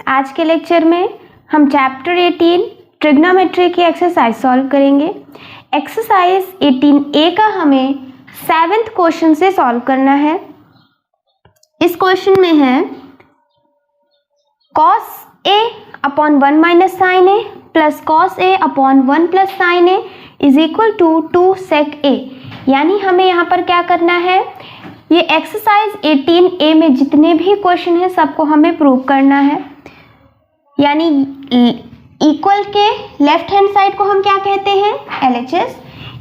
आज के लेक्चर में हम चैप्टर 18 ट्रिग्नोमेट्री की एक्सरसाइज सॉल्व करेंगे। एक्सरसाइज 18A का हमें 7th क्वेश्चन से सॉल्व करना है। इस क्वेश्चन में है cos A upon 1 minus sine A plus cos A upon 1 plus sine A is equal to 2 sec A। यानी हमें यहाँ पर क्या करना है, ये एक्सरसाइज 18A में जितने भी क्वेश्चन है सबको हमें प्रूव करना है। यानी इक्वल के लेफ्ट हैंड साइड को हम क्या कहते हैं, LHS,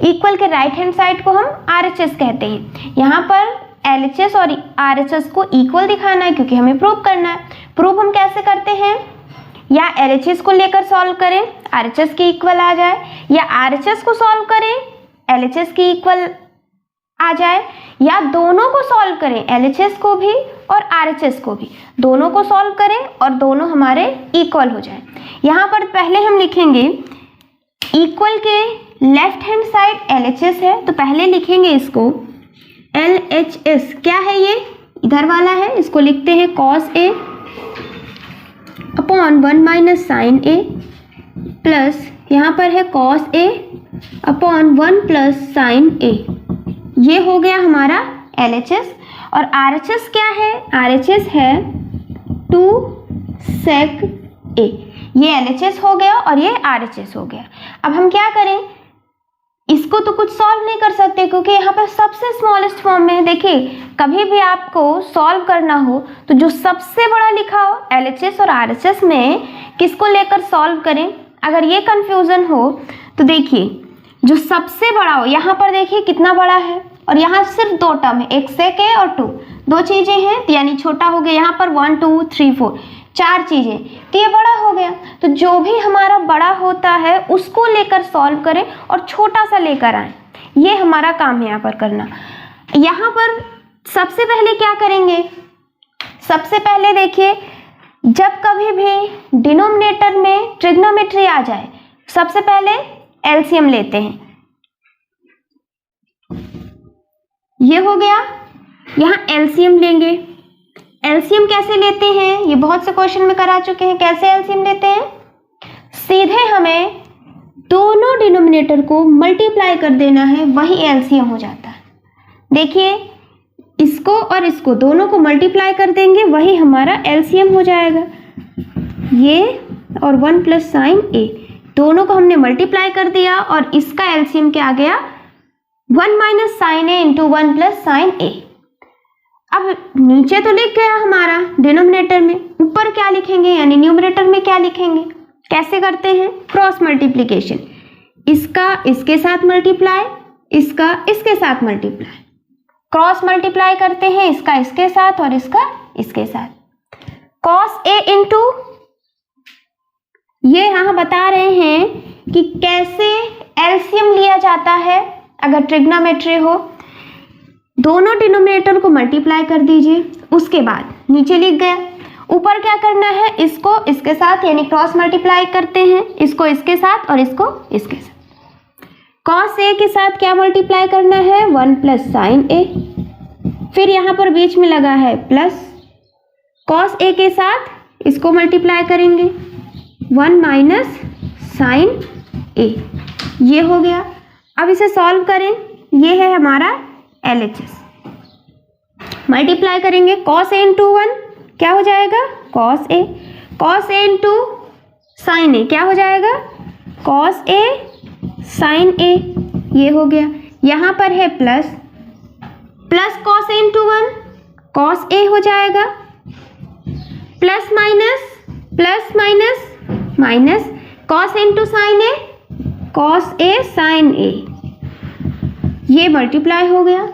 इक्वल के राइट हैंड साइड को हम RHS कहते हैं। यहाँ पर LHS और RHS को इक्वल दिखाना है क्योंकि हमें प्रूव करना है। प्रूव हम कैसे करते हैं, या LHS को लेकर सॉल्व करें RHS के इक्वल आ जाए, या RHS को सॉल्व करें LHS के इक्वल आ जाए, या दोनों को सॉल्व करें LHS को भी और RHS को भी, दोनों को सॉल्व करें और दोनों हमारे इक्वल हो जाए। यहाँ पर पहले हम लिखेंगे इक्वल के लेफ्ट हैंड साइड LHS है, तो पहले लिखेंगे इसको LHS। क्या है ये, इधर वाला है, इसको लिखते हैं cos A upon 1 minus sine A plus यहाँ पर है cos A upon 1 plus sine A। ये हो गया हमारा LHS। और RHS क्या है, RHS है 2 sec A। ये LHS हो गया और ये RHS हो गया। अब हम क्या करें, इसको तो कुछ सॉल्व नहीं कर सकते क्योंकि यहाँ पर सबसे स्मॉलेस्ट फॉर्म में है। देखिए कभी भी आपको सॉल्व करना हो तो जो सबसे बड़ा लिखा हो LHS और RHS में किसको लेकर सॉल्व करें। अगर ये कंफ्यूजन हो तो देखिए जो सबसे बड़ा हो, यहाँ पर देखिए कितना बड़ा है और यहाँ सिर्फ 2 टर्म है, एक sec A और 2, 2 चीजें हैं, तो यानी छोटा हो गया। यहाँ पर 1 2 3 4 4 चीजें, तो ये बड़ा हो गया। तो जो भी हमारा बड़ा होता है उसको लेकर सॉल्व करें और छोटा सा लेकर आए, ये हमारा काम है यहाँ पर करना। यहाँ पर सबसे पहले क्या करेंगे, सबसे पहले देखिए जब कभी भी डिनोमिनेटर में ट्रिग्नोमेट्री आ जाए सबसे पहले एलसीएम लेते हैं। ये हो गया, यहाँ एलसीएम लेंगे। एलसीएम कैसे लेते हैं, ये बहुत से क्वेश्चन में करा चुके हैं। कैसे एलसीएम लेते हैं, सीधे हमें दोनों डिनोमिनेटर को मल्टीप्लाई कर देना है, वही एलसीएम हो जाता है। देखिए इसको और इसको दोनों को मल्टीप्लाई कर देंगे, वही हमारा एलसीएम हो जाएगा। ये और 1 प्लस साइन A दोनों को हमने मल्टीप्लाई कर दिया और इसका एलसीएम क्या आ गया, 1 minus sine A into 1 plus sine A। अब नीचे तो लिख गया हमारा डिनोमिनेटर में, ऊपर क्या लिखेंगे यानी न्यूमरेटर में क्या लिखेंगे। कैसे करते हैं, क्रॉस मल्टीप्लिकेशन, इसका इसके साथ मल्टीप्लाई, इसका इसके साथ मल्टीप्लाई, क्रॉस मल्टीप्लाई करते हैं, इसका इसके साथ और इसका इसके साथ। cos A इंटू, ये यहाँ बता रहे हैं कि कैसे एलसीएम लिया जाता है अगर ट्रिग्नोमेट्री हो। दोनों डिनोमिनेटर को मल्टीप्लाई कर दीजिए, उसके बाद नीचे लिख गया। ऊपर क्या करना है, इसको इसके साथ यानी क्रॉस मल्टीप्लाई करते हैं, इसको इसके साथ और इसको इसके साथ। cos A के साथ क्या मल्टीप्लाई करना है, 1 प्लस साइन A, फिर यहाँ पर बीच में लगा है प्लस, cos A के साथ इसको मल्टीप्लाई करेंगे 1 माइनस साइन A। ये हो गया। अब इसे सॉल्व करें, ये है हमारा LHS। मल्टीप्लाई करेंगे cos A इंटू 1 क्या हो जाएगा, cos A, cos A into sine A क्या हो जाएगा, cos A साइन A। ये हो गया। यहाँ पर है plus, plus cos A into 1 cos A हो जाएगा, plus minus, plus minus minus, cos A into sine A cos A sine A। ये मल्टीप्लाई हो गया।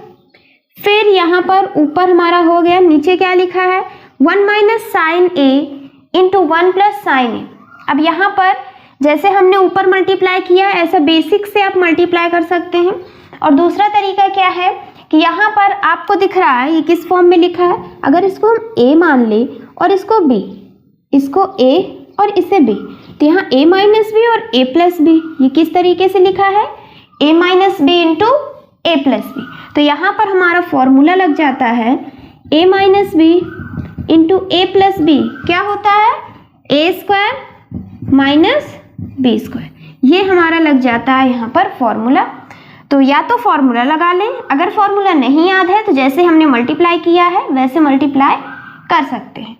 फिर यहाँ पर ऊपर हमारा हो गया, नीचे क्या लिखा है, 1 minus sine A into 1 plus sine A। अब यहाँ पर जैसे हमने ऊपर मल्टीप्लाई किया ऐसा बेसिक से आप मल्टीप्लाई कर सकते हैं। और दूसरा तरीका क्या है कि यहाँ पर आपको दिख रहा है ये किस फॉर्म में लिखा है, अगर इसको हम A मान ले और इसको B, इसको A और इसे B, तो यहाँ A माइनस B और A प्लस B, ये किस तरीके से लिखा है, A minus B into A plus B। तो यहाँ पर हमारा फॉर्मूला लग जाता है A minus B into A plus B क्या होता है, a square minus b square, ये हमारा लग जाता है यहाँ पर फॉर्मूला। तो या तो फॉर्मूला लगा लें, अगर फॉर्मूला नहीं याद है तो जैसे हमने मल्टीप्लाई किया है वैसे मल्टीप्लाई कर सकते हैं।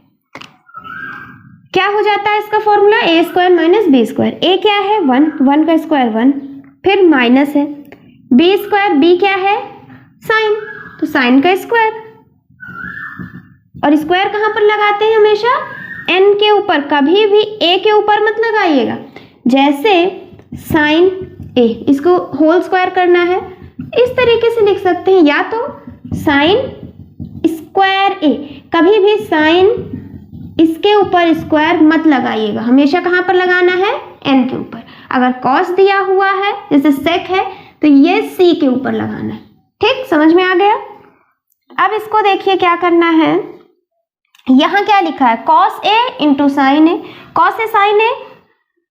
क्या हो जाता है इसका फॉर्मूला, ए स्क्वायर माइनस बी स्क्वायर। ए क्या है 1, 1 का स्क्वायर 1, फिर माइनस है बी स्क्वायर, बी क्या है साइन, तो साइन का स्क्वायर। और स्क्वायर कहाँ पर लगाते हैं हमेशा, एन के ऊपर, कभी भी ए के ऊपर मत लगाइएगा। जैसे साइन ए, इसको होल स्क्वायर करना है, इस तरीके से लिख सकते हैं, या तो साइन स्क्वायर ए, कभी भी साइन इसके ऊपर स्क्वायर मत लगाइएगा, हमेशा कहाँ पर लगाना है, एन के ऊपर। अगर कॉस दिया हुआ है जैसे सेक है तो ये सी के ऊपर लगाना है। ठीक, समझ में आ गया। अब इसको देखिए क्या करना है, यहाँ क्या लिखा है, cos A into sine A, cos A sign A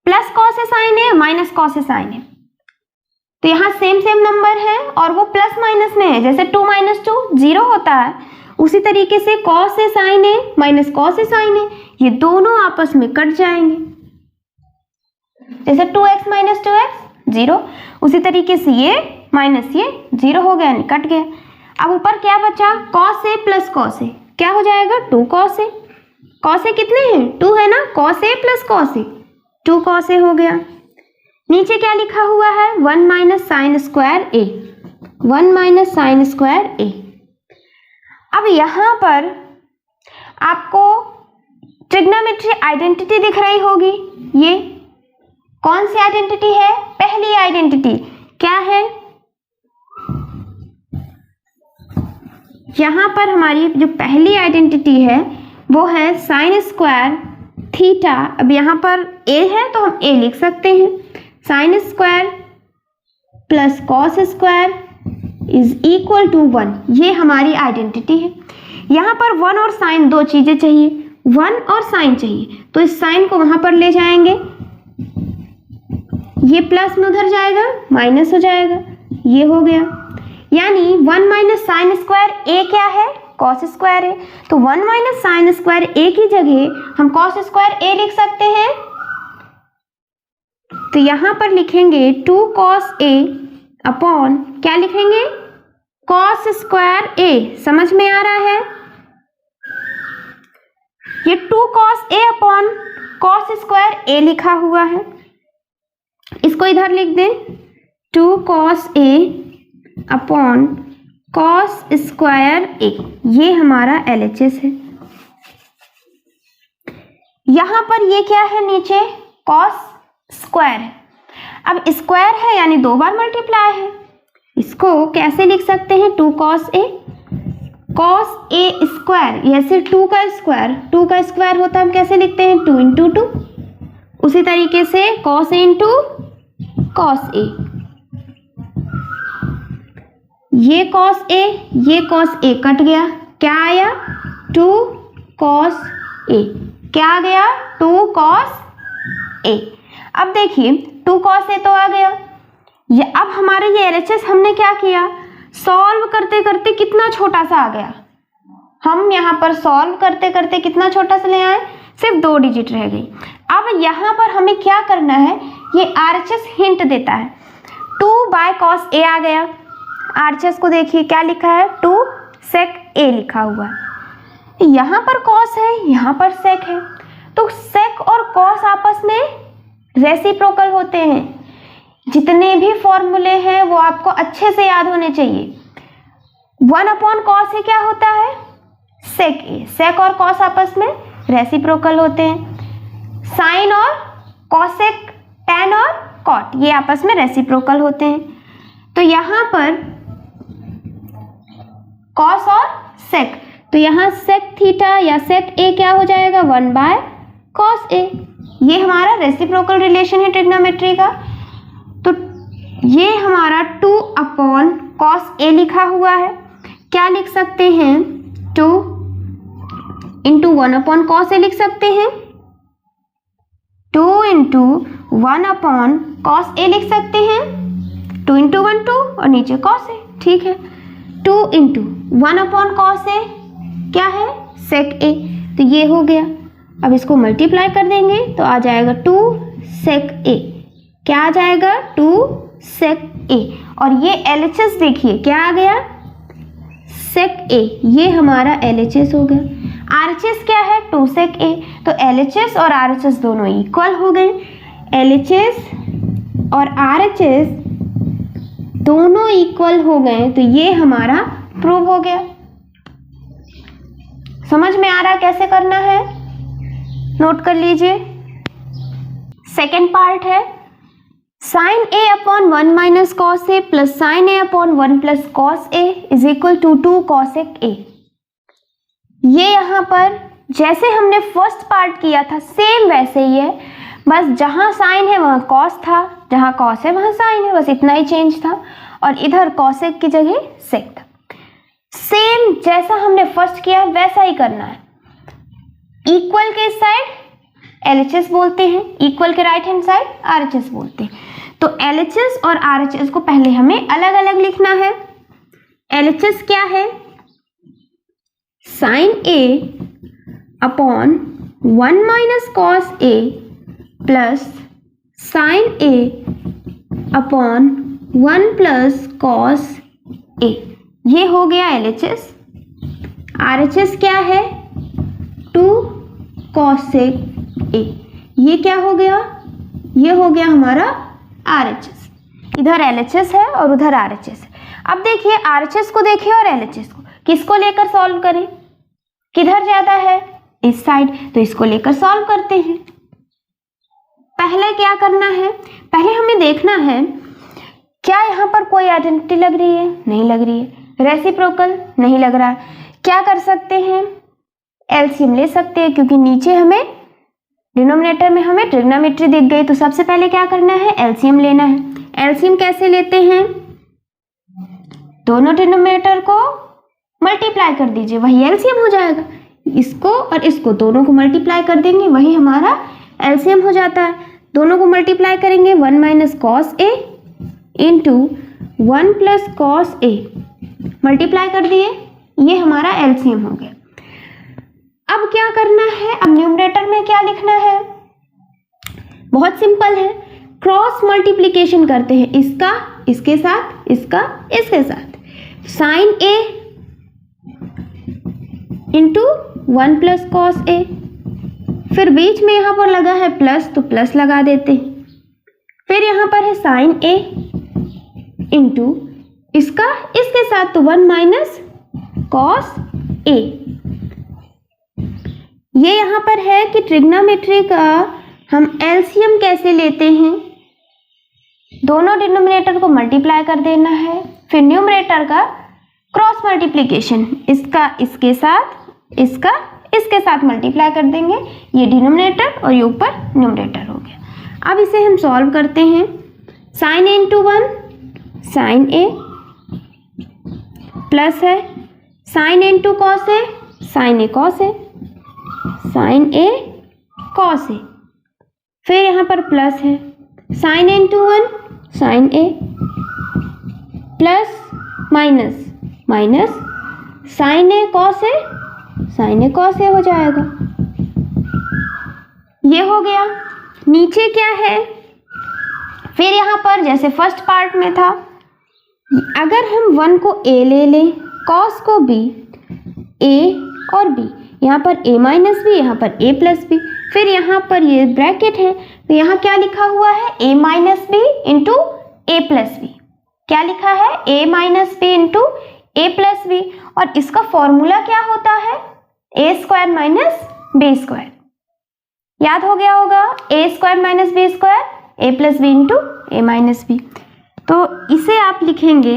plus cos A sign A minus cos A sign ए। तो यहाँ सेम नंबर है और वो प्लस माइनस में है, जैसे 2 - 2 0 होता है, उसी तरीके से cos A sign A minus cos A sign ए, ये दोनों आपस में कट जाएंगे। जैसे 2x - 2x 0, उसी तरीके से ये माइनस ये 0 हो गया, यानी कट गया। अब ऊपर क्या बचा, कॉस ए प्लस कॉस ए, क्या हो जाएगा 2 कॉस ए। कॉस ए कितने हैं, 2 है ना, cos a plus cos A 2 cos A हो गया। नीचे क्या लिखा हुआ है, 1 माइनस साइन स्क्वायर ए, 1 माइनस साइन स्क्वायर ए। अब यहाँ पर आपको ट्रिग्नोमेट्री आइडेंटिटी दिख रही होगी, ये कौन सी आइडेंटिटी है, पहली आइडेंटिटी क्या है, यहाँ पर हमारी जो पहली आइडेंटिटी है वो है साइन स्क्वायर थीटा। अब यहाँ पर ए है तो हम ए लिख सकते हैं, sine square plus cos square is equal to 1, ये हमारी आइडेंटिटी है। यहाँ पर 1 और साइन, दो चीज़ें चाहिए, 1 और साइन चाहिए, तो इस साइन को वहाँ पर ले जाएंगे, ये प्लस में उधर जाएगा माइनस हो जाएगा, ये हो गया। यानी 1 माइनस साइन स्क्वायर ए क्या है, कॉस स्क्वायर है, तो 1 माइनस साइन स्क्वायर ए की जगह हम कॉस स्क्वायर ए लिख सकते हैं। तो यहाँ पर लिखेंगे 2 कॉस ए अपॉन क्या लिखेंगे, कॉस स्क्वायर ए। समझ में आ रहा है, ये 2 cos A upon cos square ए लिखा हुआ है, इसको इधर लिख दें, 2 cos A upon cos square ए, ये हमारा LHS है। यहाँ पर ये क्या है, नीचे कॉस स्क्वायर है। अब स्क्वायर है यानी 2 बार मल्टीप्लाई है, इसको कैसे लिख सकते हैं, 2 cos A, cos A square, जैसे 2 का स्क्वायर होता है, हम कैसे लिखते हैं 2 इंटू 2, उसी तरीके से cos A into cos A, ये कॉस ए कट गया, क्या आया 2 कॉस ए, क्या आ गया 2 कॉस ए। अब देखिए 2 कॉस ए तो आ गया, ये अब हमारे ये LHS हमने क्या किया, सॉल्व करते करते कितना छोटा सा आ गया, हम यहाँ पर सॉल्व करते करते कितना छोटा सा ले आए, सिर्फ 2 डिजिट रह गई। अब यहाँ पर हमें क्या करना है, ये RHS हिंट देता है, 2 बाय कॉस ए आ गया, RHS को देखिए क्या लिखा है, 2 सेक ए लिखा हुआ है, यहाँ पर कॉस है यहाँ पर सेक है, तो सेक और कॉस आपस में रेसिप्रोकल होते हैं। जितने भी फॉर्मूले हैं वो आपको अच्छे से याद होने चाहिए। 1 अपॉन कॉस ए क्या होता है, सेक ए, सेक और कॉस आपस में रेसिप्रोकल होते हैं। साइन और कॉसेक, टैन और कॉट, ये आपस में रेसिप्रोकल होते हैं। तो यहाँ पर कॉस और सेक, तो यहाँ सेक थीटा या सेक ए क्या हो जाएगा 1 बाय कॉस ए, ये हमारा रेसिप्रोकल रिलेशन है ट्रिग्नोमेट्री का। तो ये हमारा 2 अपॉन कॉस ए लिखा हुआ है, क्या लिख सकते हैं 2 इंटू 1 अपॉन कॉस ए लिख सकते हैं, 2 इंटू 1 अपॉन कॉस ए लिख सकते हैं, 2 इंटू 1 2 और नीचे कॉस ए, ठीक है। 2 इंटू 1 अपॉन कॉस ए क्या है, सेक ए, तो ये हो गया। अब इसको मल्टीप्लाई कर देंगे तो आ जाएगा 2 sec a। क्या आ जाएगा? 2 sec a। और ये LHS देखिए क्या आ गया? sec a। ये हमारा LHS हो गया। RHS क्या है? 2 sec a। तो LHS और RHS दोनों इक्वल हो गए। LHS और RHS दोनों इक्वल हो गए तो ये हमारा प्रूव हो गया। समझ में आ रहा कैसे करना है? नोट कर लीजिए। सेकेंड पार्ट है sin a upon 1 minus cos a plus sin a upon 1 plus cos a is equal to 2 cosec a। ये यहाँ पर जैसे हमने फर्स्ट पार्ट किया था सेम वैसे ही है, बस जहाँ साइन है वहाँ कॉस था, जहाँ कॉस है वहाँ साइन है, बस इतना ही चेंज था। और इधर कॉसेक की जगह सेक था। सेम जैसा हमने फर्स्ट किया वैसा ही करना है। इक्वल के इस साइड LHS बोलते हैं, इक्वल के राइट हैंड साइड RHS बोलते हैं। तो LHS और RHS को पहले हमें अलग अलग लिखना है। LHS क्या है? sin A upon 1 minus cos A plus sin A upon 1 plus cos A। ये हो गया LHS। RHS क्या है? 2 cosec A। ये क्या हो गया? ये हो गया हमारा RHS। इधर LHS है और उधर RHS है। अब देखिए RHS को देखिए और LHS को, किसको लेकर सॉल्व करें? किधर ज्यादा है? इस साइड, तो इसको लेकर सॉल्व करते हैं। पहले क्या करना है? पहले हमें देखना है क्या यहाँ पर कोई आइडेंटिटी लग रही है? नहीं लग रही है। रेसिप्रोकल नहीं लग रहा है। क्या कर सकते हैं? एलसीएम ले सकते हैं, क्योंकि नीचे हमें डिनोमिनेटर में हमें ट्रिग्नोमेट्री दिख गई। तो सबसे पहले क्या करना है? एलसीएम लेना है। एलसीएम कैसे लेते हैं? दोनों डिनोमिनेटर को मल्टीप्लाई कर दीजिए, वही एलसीएम हो जाएगा। इसको और इसको दोनों को मल्टीप्लाई कर देंगे, वही हमारा एलसीएम हो जाता है। दोनों को मल्टीप्लाई करेंगे 1 माइनस कॉस ए इंटू 1 प्लस कॉस ए, मल्टीप्लाई कर दिए, ये हमारा एलसीएम हो गया। अब क्या करना है? अब न्यूमरेटर में क्या लिखना है? बहुत सिंपल है, क्रॉस मल्टीप्लिकेशन करते हैं, इसका इसके साथ, इसका इसके साथ। साइन ए इंटू 1 प्लस कॉस ए, फिर बीच में यहाँ पर लगा है प्लस तो प्लस लगा देते हैं। फिर यहाँ पर है साइन ए इंटू इसका इसके साथ तो 1 माइनस कॉस ए। ये यहाँ पर है कि ट्रिग्नोमेट्री का हम एलसीएम कैसे लेते हैं? दोनों डिनोमिनेटर को मल्टीप्लाई कर देना है, फिर न्यूमरेटर का क्रॉस मल्टीप्लिकेशन, इसका इसके साथ, इसका इसके साथ मल्टीप्लाई कर देंगे। ये डिनोमिनेटर और ये ऊपर न्यूमरेटर हो गया। अब इसे हम सॉल्व करते हैं। साइन ए इंटू 1 साइन ए प्लस है sign A into cos A, sign A cos A, sign A cos A, फिर यहाँ पर प्लस है sign A into 1 sign A plus minus minus sign A cos A, sign A cos A हो जाएगा। ये हो गया। नीचे क्या है? फिर यहाँ पर जैसे फर्स्ट पार्ट में था, अगर हम 1 को a ले लें, कॉस को b, a और b, यहाँ पर a माइनस बी, यहाँ पर a प्लस बी, फिर यहाँ पर ये ब्रैकेट है तो यहाँ क्या लिखा हुआ है? a minus b into a plus b. क्या लिखा है? a minus b into a plus b. और इसका फॉर्मूला क्या होता है? A square minus b square. याद हो गया होगा, a square minus b square, a plus b into a minus b. तो इसे आप लिखेंगे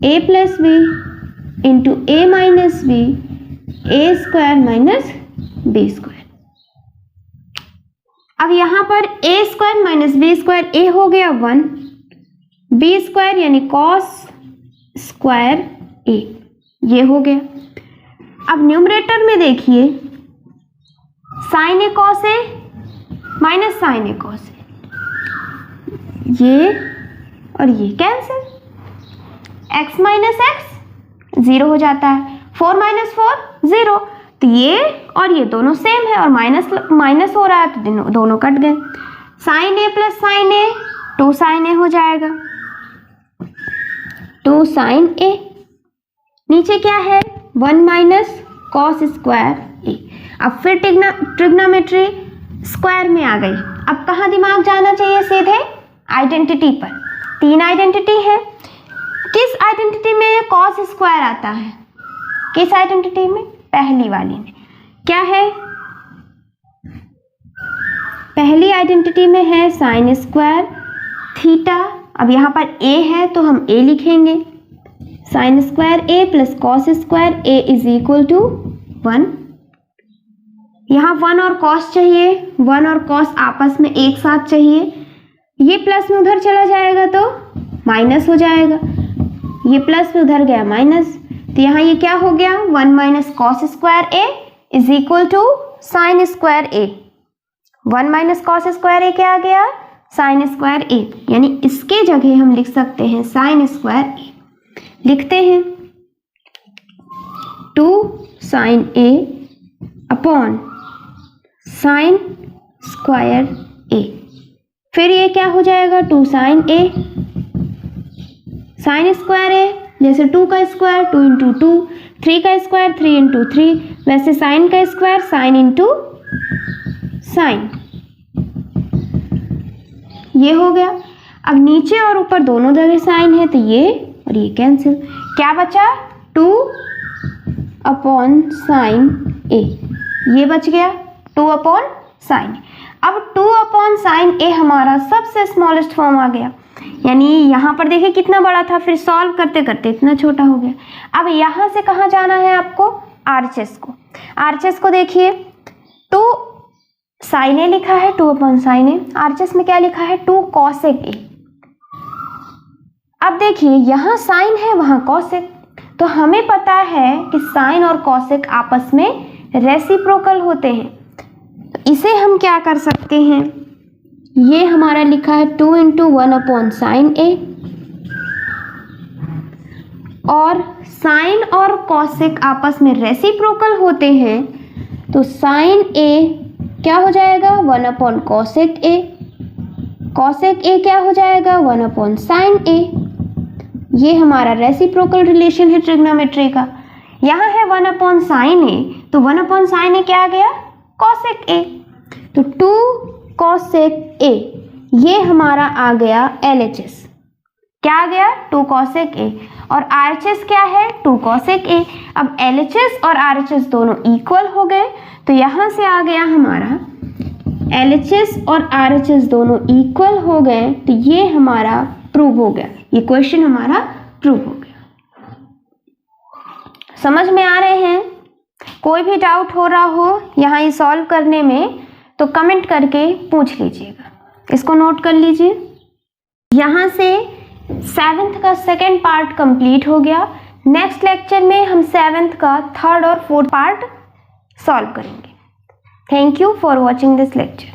a plus b into a minus b, a square minus b square. अब यहाँ पर a square minus b square, ए हो गया 1, बी स्क्वायर यानी कॉस स्क्वायर ए, ये हो गया। अब न्यूमरेटर में देखिए sign A cos A minus sign A cos A, ये और ये कैंसिल, x माइनस एक्स 0 हो जाता है, 4 माइनस 4 0, तो ये और ये दोनों सेम है और माइनस माइनस हो रहा है तो दोनों कट गए। साइन ए प्लस साइन ए 2 साइन ए हो जाएगा, 2 साइन ए। नीचे क्या है 1 माइनस कॉस स्क्वायर ए। अब फिर ट्रिग्नोमेट्री स्क्वायर में आ गई। अब कहाँ दिमाग जाना चाहिए, सीधे आइडेंटिटी पर। 3 आइडेंटिटी है, किस आइडेंटिटी में कॉस स्क्वायर आता है, किस आइडेंटिटी में, पहली वाली में। क्या है, पहली आइडेंटिटी में है साइन स्क्वायर थीटा। अब यहाँ पर a है तो हम a लिखेंगे, sine square a plus cos square a is equal to 1। यहाँ 1 और कॉस चाहिए, 1 और कॉस आपस में एक साथ चाहिए। ये प्लस में उधर चला जाएगा तो माइनस हो जाएगा, ये प्लस में उधर गया माइनस, तो यहाँ ये क्या हो गया 1 minus cos square a is equal to sine square a। 1 minus cos square a क्या आ गया, साइन स्क्वायर a, यानी इसके जगह हम लिख सकते हैं साइन स्क्वायर a। लिखते हैं 2 sine a upon sine square a। फिर ये क्या हो जाएगा 2 sine a, sine square a जैसे 2 का स्क्वायर 2 इंटू 2, 3 का स्क्वायर 3 इंटू 3, वैसे साइन का स्क्वायर साइन इंटू साइन। ये हो गया। अब नीचे और ऊपर दोनों जगह साइन है तो ये और ये कैंसिल, क्या बचा 2 अपॉन साइन a, ये बच गया 2 अपॉन साइन। अब 2 अपॉन साइन a हमारा सबसे स्मॉलेस्ट फॉर्म आ गया, यानी यहाँ पर देखिए कितना बड़ा था, फिर सॉल्व करते करते इतना छोटा हो गया। अब यहाँ से कहाँ जाना है आपको, आरएचएस को। आरएचएस को देखिए 2 साइन ए लिखा है 2 अपॉन साइन ए, आरएचएस में क्या लिखा है 2 कॉसेक ए। अब देखिए यहाँ साइन है वहाँ कॉसेक, तो हमें पता है कि साइन और कॉसेक आपस में रेसिप्रोकल होते हैं। तो इसे हम क्या कर सकते हैं, ये हमारा लिखा है 2 इंटू 1 अपॉन साइन ए, और साइन और कॉसेक आपस में रेसिप्रोकल होते हैं तो साइन ए क्या हो जाएगा 1 अपॉन कॉसेक ए, कॉसेक ए क्या हो जाएगा 1 अपॉन साइन ए। ये हमारा रेसिप्रोकल रिलेशन है ट्रिग्नोमेट्री का। यहाँ है 1 अपॉन साइन ए, तो 1 अपॉन साइन ए क्या आ गया कॉसेक ए, तो 2 कॉसेक ए, ये हमारा आ गया LHS। क्या आ गया 2 कॉसेक ए, और RHS क्या है 2 कॉसेक ए। अब LHS और RHS दोनों इक्वल हो गए, तो यहाँ से आ गया हमारा LHS और RHS दोनों इक्वल हो गए, तो ये हमारा प्रूव हो गया, ये क्वेश्चन हमारा प्रूव हो गया। समझ में आ रहे हैं? कोई भी डाउट हो रहा हो यहाँ ये सॉल्व करने में तो कमेंट करके पूछ लीजिएगा, इसको नोट कर लीजिए। यहाँ से 7th का सेकेंड पार्ट कंप्लीट हो गया। नेक्स्ट लेक्चर में हम 7th का 3rd और 4th पार्ट सॉल्व करेंगे। Thank you for watching this lecture.